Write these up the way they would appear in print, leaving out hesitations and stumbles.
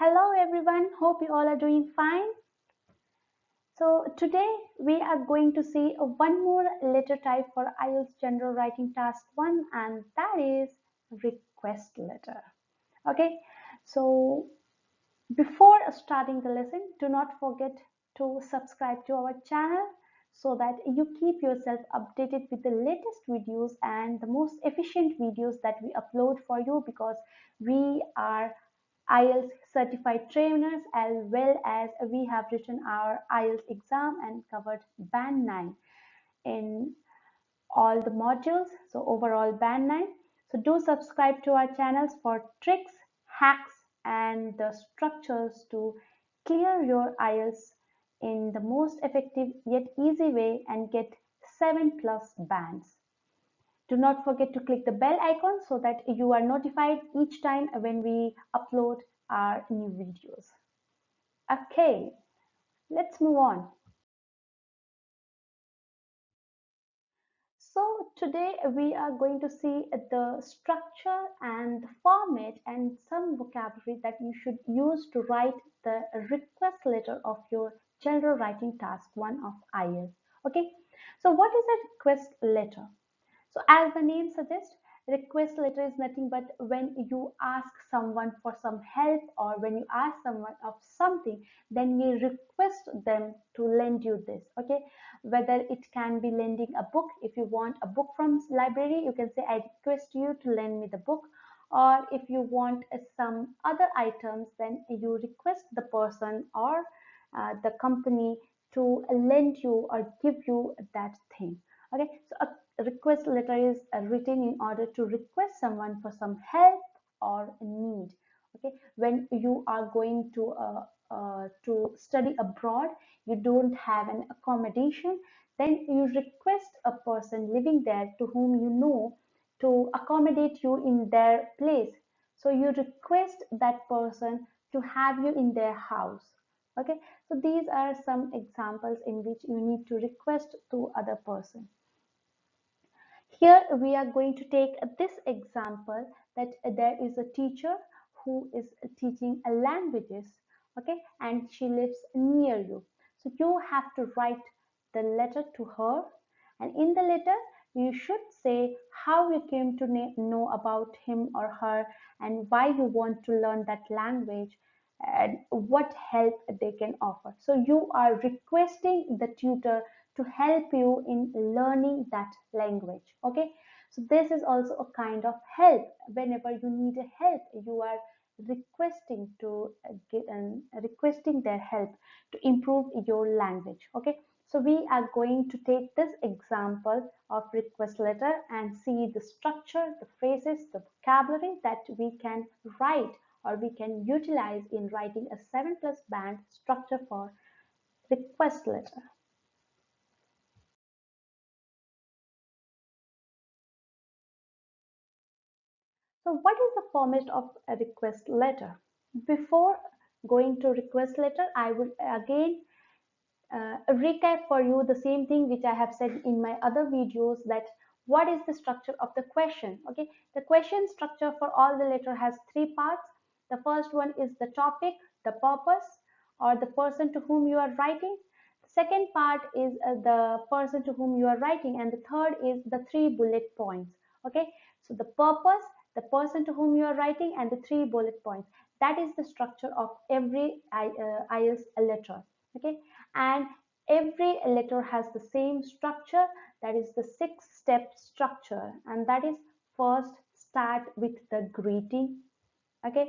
Hello everyone, hope you all are doing fine. So today we are going to see one more letter type for IELTS General Writing Task 1, and that is request letter. Okay, so before starting the lesson, do not forget to subscribe to our channel so that you keep yourself updated with the latest videos and the most efficient videos that we upload for you, because we are IELTS certified trainers, as well as we have written our IELTS exam and covered band 9 in all the modules, so overall band 9. So do subscribe to our channels for tricks, hacks, and the structures to clear your IELTS in the most effective yet easy way and get 7 plus bands. Do not forget to click the bell icon so that you are notified each time when we upload our new videos. Okay, let's move on. So today we are going to see the structure and the format and some vocabulary that you should use to write the request letter of your general writing task 1 of IELTS. Okay, so what is a request letter? So as the name suggests, request letter is nothing but when you ask someone for some help, or when you ask someone of something, then you request them to lend you this. Okay, whether it can be lending a book. If you want a book from library, you can say, I request you to lend me the book. Or if you want some other items, then you request the person or the company to lend you or give you that thing. Okay, so a request letter is written in order to request someone for some help or need. Okay, when you are going to study abroad, you don't have an accommodation, then you request a person living there to whom you know to accommodate you in their place. So you request that person to have you in their house. Okay, so these are some examples in which you need to request to other person. Here we are going to take this example, that there is a teacher who is teaching languages, okay, and she lives near you. So you have to write the letter to her, and in the letter you should say how you came to know about him or her, and why you want to learn that language, and what help they can offer. So you are requesting the tutor to help you in learning that language. Okay, so this is also a kind of help. Whenever you need a help, you are requesting their help to improve your language. Okay, so we are going to take this example of request letter and see the structure, the phrases, the vocabulary that we can write or we can utilize in writing a 7 plus band structure for request letter. So what is the format of a request letter? Before going to request letter, I would again recap for you the same thing which I have said in my other videos, that what is the structure of the question. Okay, the question structure for all the letter has three parts. The first one is the topic, the purpose, or the person to whom you are writing. The second part is the person to whom you are writing, and the third is the three bullet points. Okay, so the purpose, the person to whom you are writing, and the three bullet points. That is the structure of every IELTS letter. Okay, and every letter has the same structure, that is the 6-step structure, and that is: first start with the greeting. Okay,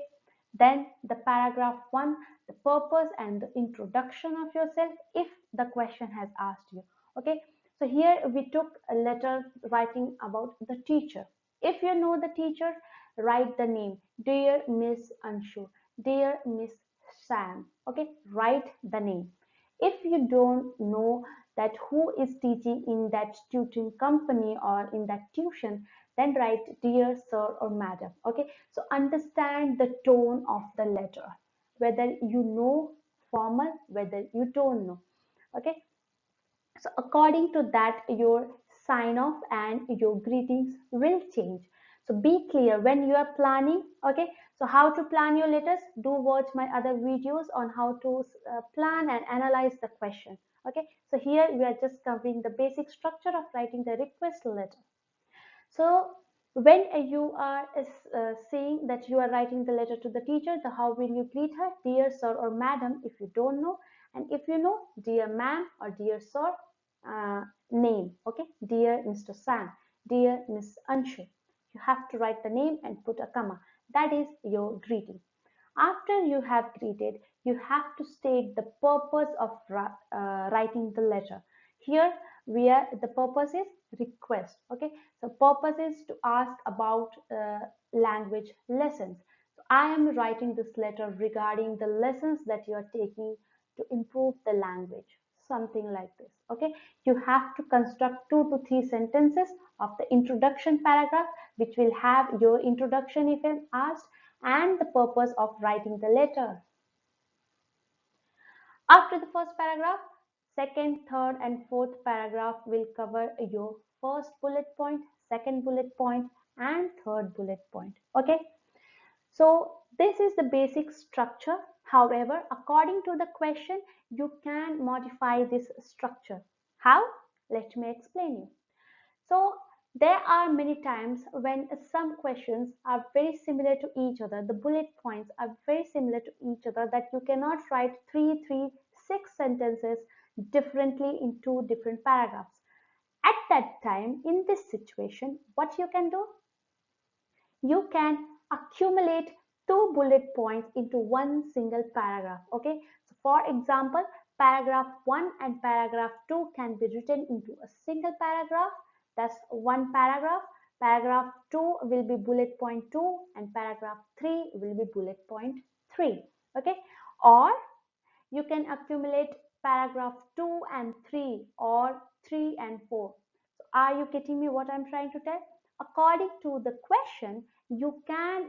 then the paragraph 1, the purpose and the introduction of yourself if the question has asked you. Okay, so here we took a letter writing about the teacher. If you know the teacher, write the name: dear Miss Anshu, dear Miss Sam. Okay, write the name. If you don't know that who is teaching in that tutoring company or in that tuition, then write dear sir or madam. Okay, so understand the tone of the letter, whether you know formal, whether you don't know. Okay, so according to that, your sign off and your greetings will change. So be clear when you are planning. Okay, so how to plan your letters, do watch my other videos on how to plan and analyze the question. Okay, so here we are just covering the basic structure of writing the request letter. So when you are saying that you are writing the letter to the teacher, the how will you greet her? Dear sir or madam if you don't know, and if you know, dear ma'am or dear sir, name. Okay, dear Mr. Sam, dear Miss Anshu. You have to write the name and put a comma. That is your greeting. After you have greeted, you have to state the purpose of writing the letter. Here, the purpose is request. Okay, so purpose is to ask about language lessons. So I am writing this letter regarding the lessons that you are taking to improve the language. Something like this. Okay, you have to construct 2 to 3 sentences of the introduction paragraph, which will have your introduction if asked, and the purpose of writing the letter. After the first paragraph, second, third, and fourth paragraph will cover your first bullet point, second bullet point, and third bullet point. Okay, so this is the basic structure. However, according to the question, you can modify this structure. How? Let me explain you. So there are many times when some questions are very similar to each other. The bullet points are very similar to each other that you cannot write 6 sentences differently in 2 different paragraphs. At that time, in this situation, what you can do? You can accumulate 2 bullet points into one single paragraph. Okay, so for example, paragraph 1 and paragraph 2 can be written into a single paragraph. That's one paragraph. Paragraph 2 will be bullet point 2 and paragraph 3 will be bullet point 3. Okay, or you can accumulate paragraph 2 and 3 or 3 and 4. So are you getting me what I'm trying to tell? According to the question, you can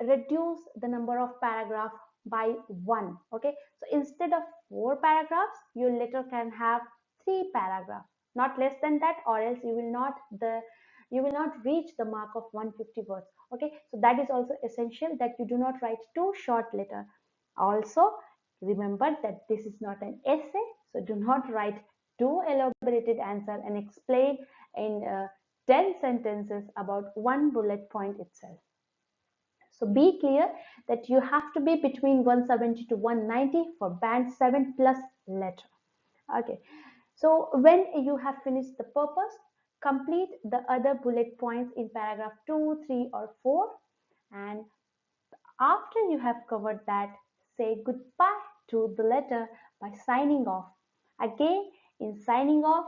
reduce the number of paragraph by 1. Okay, so instead of 4 paragraphs, your letter can have 3 paragraphs, not less than that, or else you will not reach the mark of 150 words. Okay, so that is also essential that you do not write too short letter. Also remember that this is not an essay, so do not write too elaborated answer and explain in 10 sentences about one bullet point itself. So be clear that you have to be between 170 to 190 for band 7 plus letter. Okay, so when you have finished the purpose, complete the other bullet points in paragraph 2, 3 or 4, and after you have covered that, say goodbye to the letter by signing off. Again, in signing off,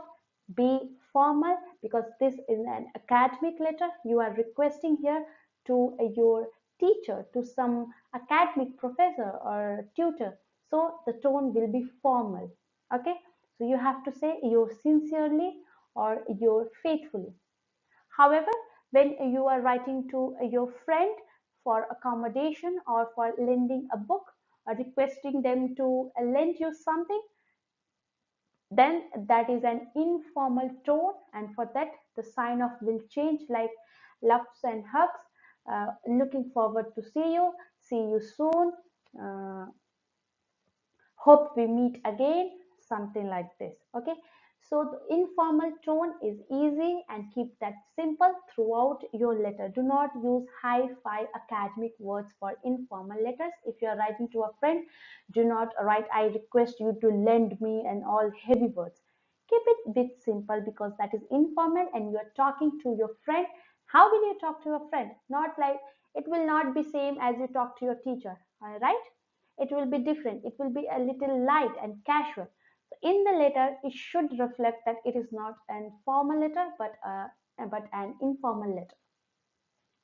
be formal because this is an academic letter. You are requesting here to your teacher, to some academic professor or tutor. So the tone will be formal. Okay, so you have to say you sincerely or you faithfully. However, when you are writing to your friend for accommodation or for lending a book or requesting them to lend you something, then that is an informal tone, and for that the sign off will change like loves and hugs, looking forward to see you soon, uh, hope we meet again, something like this. Okay, so the informal tone is easy and keep that simple throughout your letter. Do not use high-fi academic words for informal letters. If you are writing to a friend, do not write I request you to lend me and all heavy words. Keep it bit simple because that is informal and you are talking to your friend. How will you talk to a friend? Not like, it will not be same as you talk to your teacher, all right? It will be different. It will be a little light and casual. So in the letter, it should reflect that it is not an formal letter, but an informal letter.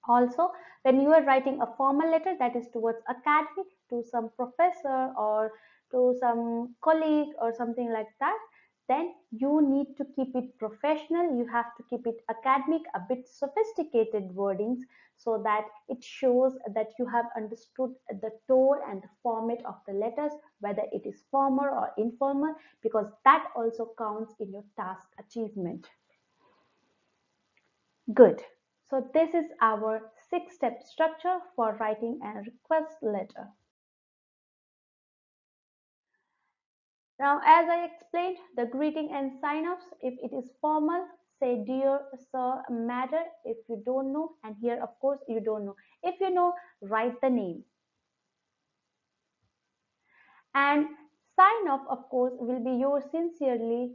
Also, when you are writing a formal letter that is towards academic, to some professor or to some colleague or something like that, then you need to keep it professional. You have to keep it academic, a bit sophisticated wordings so that it shows that you have understood the tone and the format of the letters, whether it is formal or informal, because that also counts in your task achievement. Good. So this is our 6-step structure for writing a request letter. Now, as I explained, the greeting and sign-offs, if it is formal, say dear sir, matter, if you don't know, and here of course you don't know. If you know, write the name. And sign-off of course will be yours sincerely,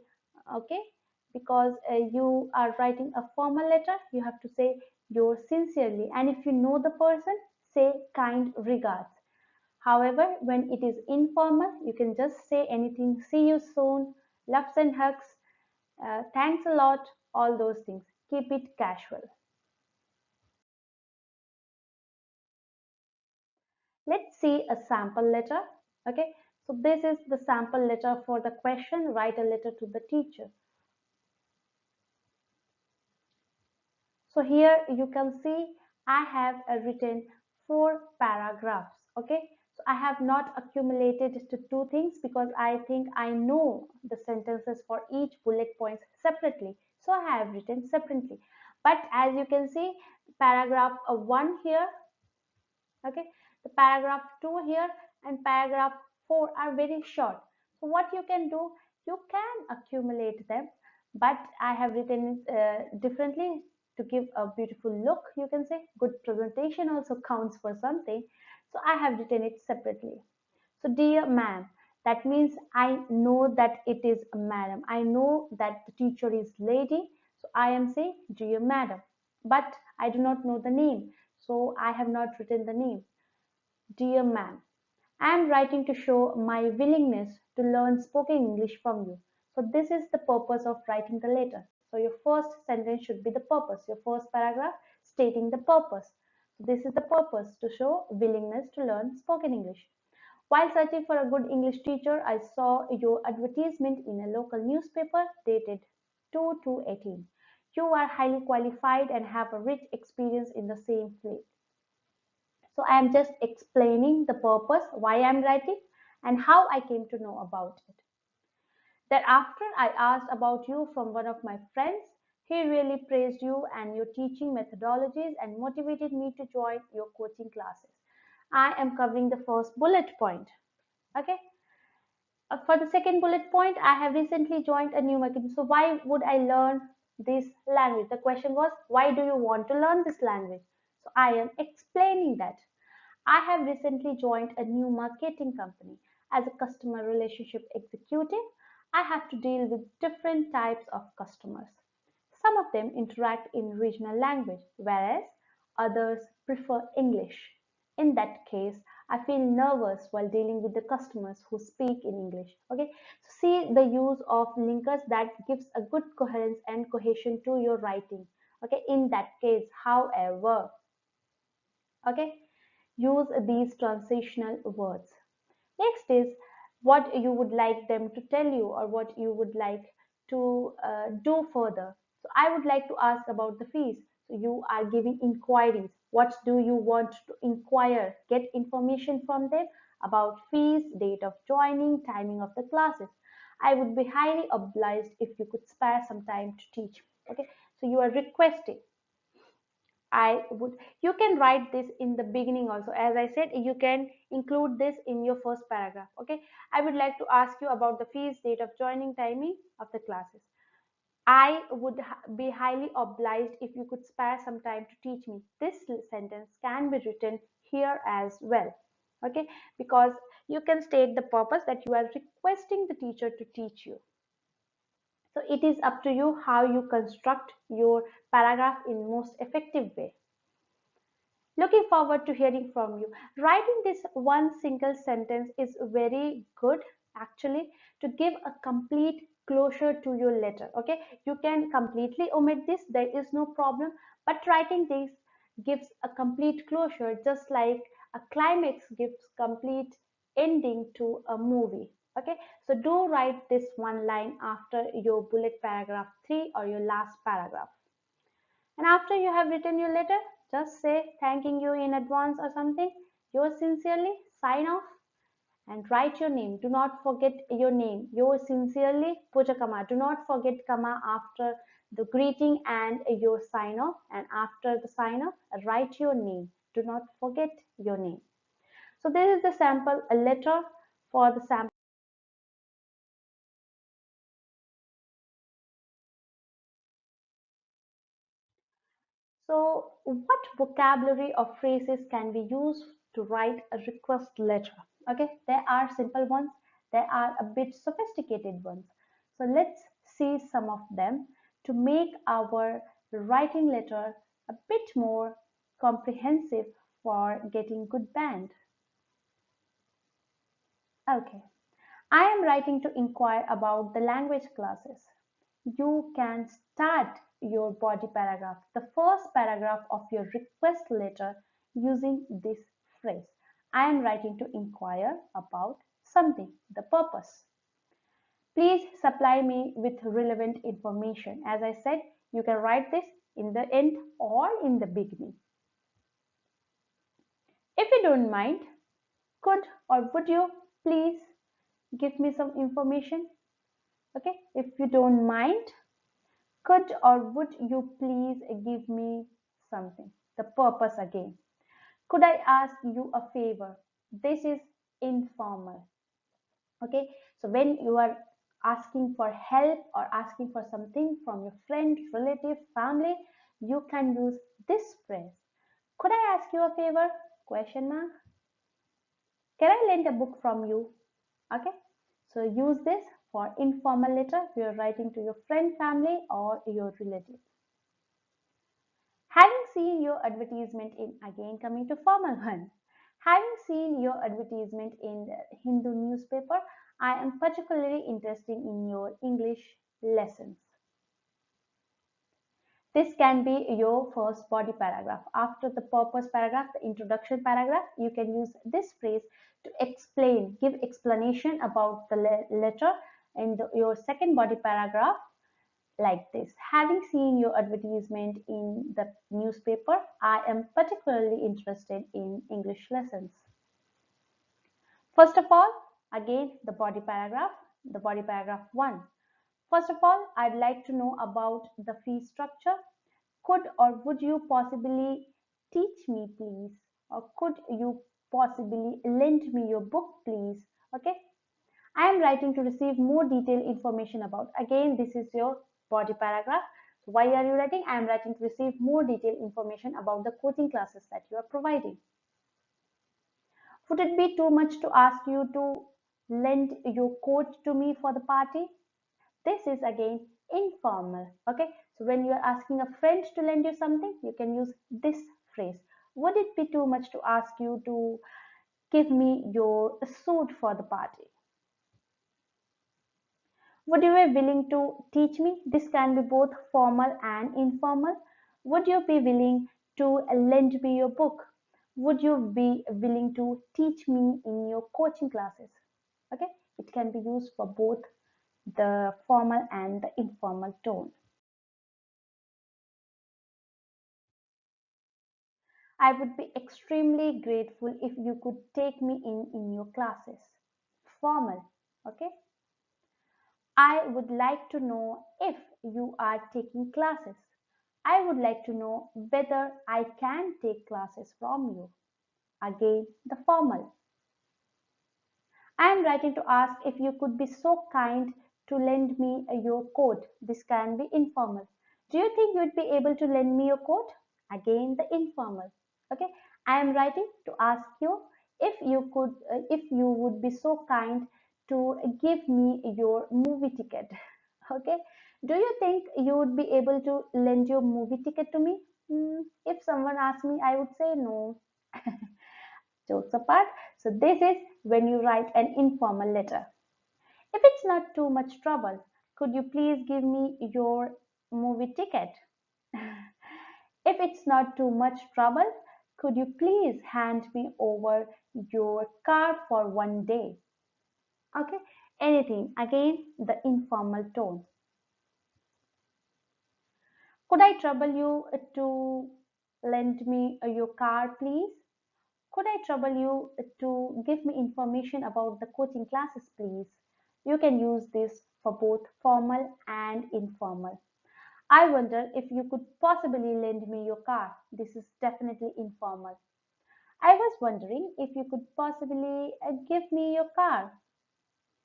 okay? Because you are writing a formal letter, you have to say yours sincerely. And if you know the person, say kind regards. However, when it is informal, you can just say anything. See you soon, loves and hugs, thanks a lot, all those things. Keep it casual. Let's see a sample letter. Okay, so this is the sample letter for the question, write a letter to the teacher. So here you can see I have written 4 paragraphs. Okay, so I have not accumulated to 2 things because I think I know the sentences for each bullet points separately. So I have written separately. But as you can see, paragraph 1 here, okay, the paragraph 2 here and paragraph 4 are very short. So what you can do, you can accumulate them, but I have written it differently to give a beautiful look. You can say good presentation also counts for something, so I have written it separately. So dear ma'am, that means I know that it is a madam, I know that the teacher is lady, so I am saying dear madam, but I do not know the name, so I have not written the name. Dear ma'am, I am writing to show my willingness to learn spoken English from you. So this is the purpose of writing the letter. So your first sentence should be the purpose. Your first paragraph stating the purpose. So this is the purpose, to show willingness to learn spoken English. While searching for a good English teacher, I saw your advertisement in a local newspaper dated 2/2/18. You are highly qualified and have a rich experience in the same field. So I am just explaining the purpose, why I am writing, and how I came to know about it. Thereafter, I asked about you from one of my friends. He really praised you and your teaching methodologies and motivated me to join your coaching classes. I am covering the first bullet point. Okay. For the second bullet point, I have recently joined a new market. So why would I learn this language? The question was, why do you want to learn this language? So I am explaining that. I have recently joined a new marketing company. As a customer relationship executive, I have to deal with different types of customers. Some of them interact in regional language, whereas others prefer English. In that case, I feel nervous while dealing with the customers who speak in English. Okay, so see the use of linkers that gives a good coherence and cohesion to your writing. Okay, in that case, however, okay, use these transitional words. Next is what you would like them to tell you or what you would like to do further. So I would like to ask about the fees. So you are giving inquiries. What do you want to inquire? Get information from them about fees, date of joining, timing of the classes. I would be highly obliged if you could spare some time to teach. Okay, so you are requesting. I would, you can write this in the beginning also. As I said, you can include this in your first paragraph. Okay. I would like to ask you about the fees, date of joining, timing of the classes. I would be highly obliged if you could spare some time to teach me. This sentence can be written here as well. Okay. Because you can state the purpose that you are requesting the teacher to teach you. So it is up to you how you construct your paragraph in most effective way. Looking forward to hearing from you. Writing this one single sentence is very good actually to give a complete closure to your letter. Okay, you can completely omit this, there is no problem, but writing this gives a complete closure just like a climax gives complete ending to a movie. Okay, so do write this one line after your bullet paragraph 3 or your last paragraph. And after you have written your letter, just say thanking you in advance or something. Yours sincerely, sign off and write your name. Do not forget your name. Yours sincerely, put a comma. Do not forget comma after the greeting and your sign off, and after the sign off, write your name. Do not forget your name. So this is the sample a letter for the sample. So what vocabulary or phrases can we use to write a request letter? Okay, there are simple ones, there are a bit sophisticated ones. So let's see some of them to make our writing letter a bit more comprehensive for getting good band. Okay, I am writing to inquire about the language classes. You can start your body paragraph, the first paragraph of your request letter, using this phrase. I am writing to inquire about something, the purpose. Please supply me with relevant information. As I said, you can write this in the end or in the beginning. If you don't mind, could or would you please give me some information? Okay, if you don't mind, could or would you please give me something? The purpose again. Could I ask you a favor? This is informal. Okay, so when you are asking for help or asking for something from your friend, relative, family, you can use this phrase. Could I ask you a favor? Question mark. Can I lend a book from you? Okay, so use this for informal letter if you are writing to your friend, family, or your relative. Having seen your advertisement in, again coming to formal one, having seen your advertisement in the Hindu newspaper, I am particularly interested in your English lessons. This can be your first body paragraph. After the purpose paragraph, the introduction paragraph, you can use this phrase to explain, give explanation about the letter in your second body paragraph, like this. Having seen your advertisement in the newspaper, I am particularly interested in English lessons. First of all, again the body paragraph 1. First of all, I'd like to know about the fee structure. Could or would you possibly teach me, please? Or could you possibly lend me your book, please? Okay. I am writing to receive more detailed information about. Again, this is your body paragraph. So why are you writing? I am writing to receive more detailed information about the coaching classes that you are providing. Would it be too much to ask you to lend your coat to me for the party? This is again informal. Okay, so when you are asking a friend to lend you something, you can use this phrase. Would it be too much to ask you to give me your suit for the party? Would you be willing to teach me? This can be both formal and informal. Would you be willing to lend me your book? Would you be willing to teach me in your coaching classes? Okay, it can be used for both the formal and the informal tone. I would be extremely grateful if you could take me in your classes. Formal, okay? I would like to know if you are taking classes. I would like to know whether I can take classes from you. Again, the formal. I am writing to ask if you could be so kind to lend me your coat. This can be informal. Do you think you'd be able to lend me your coat? Again, the informal. Okay. I am writing to ask you if you would be so kind to give me your movie ticket. Okay. Do you think you would be able to lend your movie ticket to me? If someone asked me, I would say no. Jokes apart. So this is when you write an informal letter. If it's not too much trouble, could you please give me your movie ticket? If it's not too much trouble, could you please hand me over your card for one day? Okay, anything. Again, the informal tone. Could I trouble you to lend me your card, please? Could I trouble you to give me information about the coaching classes, please? You can use this for both formal and informal. I wonder if you could possibly lend me your car. This is definitely informal. I was wondering if you could possibly give me your car.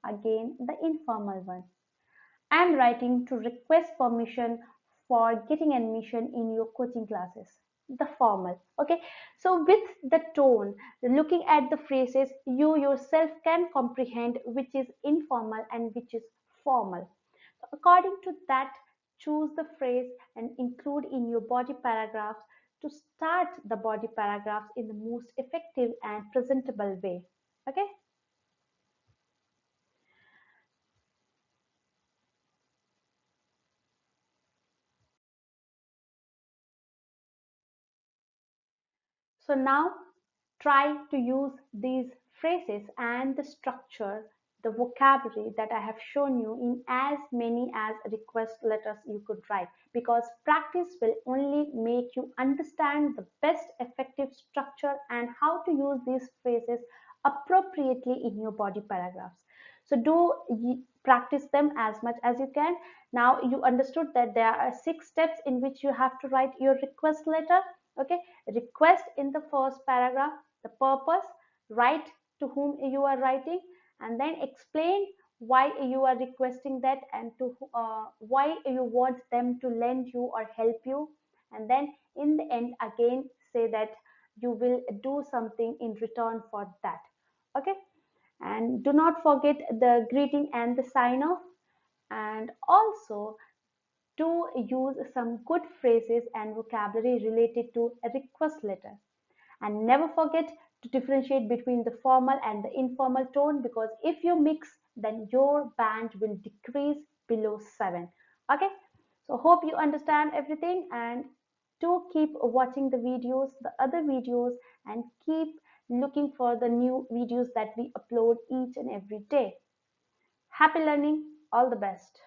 Again, the informal one. I'm writing to request permission for getting admission in your coaching classes. The formal. Okay. So, with the tone, looking at the phrases, you yourself can comprehend which is informal and which is formal. So according to that, choose the phrase and include in your body paragraphs to start the body paragraphs in the most effective and presentable way. Okay. So now try to use these phrases and the structure, the vocabulary that I have shown you in as many as request letters you could write, because practice will only make you understand the best effective structure and how to use these phrases appropriately in your body paragraphs. So practice them as much as you can. Now you understood that there are 6 steps in which you have to write your request letter. Okay, request in the first paragraph, the purpose, write to whom you are writing, and then explain why you are requesting that and to why you want them to lend you or help you, and then in the end again say that you will do something in return for that. Okay, and do not forget the greeting and the sign off, and also to use some good phrases and vocabulary related to a request letter. And never forget to differentiate between the formal and the informal tone, because if you mix, then your band will decrease below 7. Okay, so hope you understand everything, and do keep watching the videos, the other videos, and keep looking for the new videos that we upload each and every day. Happy learning, all the best.